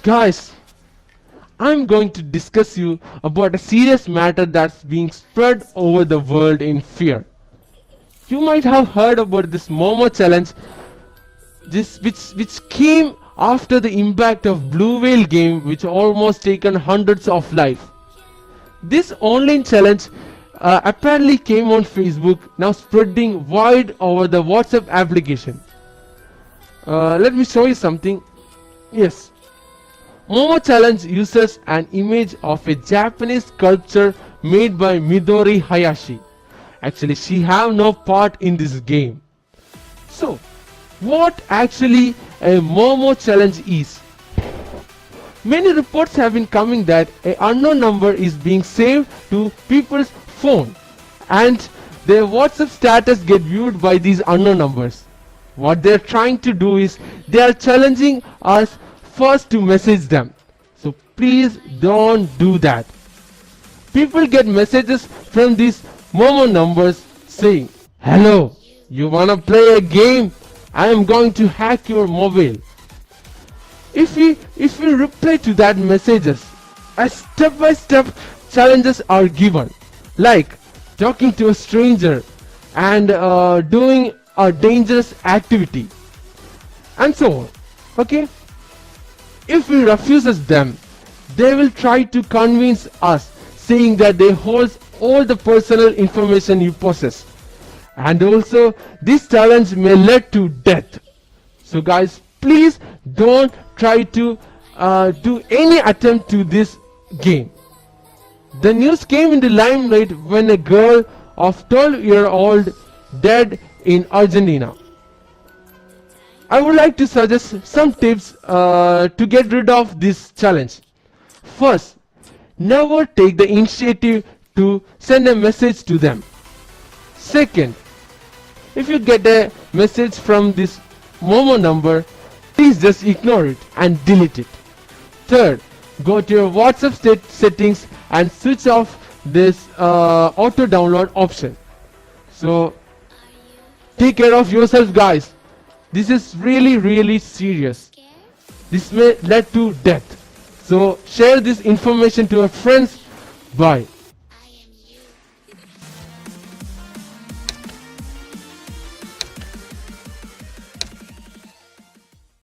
Guys, I'm going to discuss you about a serious matter that's being spread over the world in fear. You might have heard about this Momo challenge, which came after the impact of Blue Whale game, which almost taken hundreds of lives. This online challenge apparently came on Facebook, now spreading wide over the WhatsApp application. Let me show you something. Yes, Momo challenge uses an image of a Japanese sculpture made by Midori Hayashi. Actually, she have no part in this game. So, what actually a Momo challenge is? Many reports have been coming that an unknown number is being saved to people's phone and their WhatsApp status get viewed by these unknown numbers. What they're trying to do is they are challenging us first to message them. So please don't do that. People get messages from these Momo numbers saying, "Hello, you wanna play a game? I am going to hack your mobile." If we reply to that messages, a step-by-step challenges are given, like talking to a stranger and doing a dangerous activity, and so on. Okay? If we refuses them, they will try to convince us, saying that they hold all the personal information you possess, and also this challenge may lead to death. So guys, please don't try to do any attempt to this game. The news came into limelight when a girl of 12-year-old died in Argentina. I would like to suggest some tips to get rid of this challenge. First, never take the initiative to send a message to them. Second, if you get a message from this Momo number, please just ignore it and delete it. Third, go to your WhatsApp settings and switch off this auto download option. So take care of yourself, guys. This is really serious. This may lead to death. So share this information to your friends. Bye.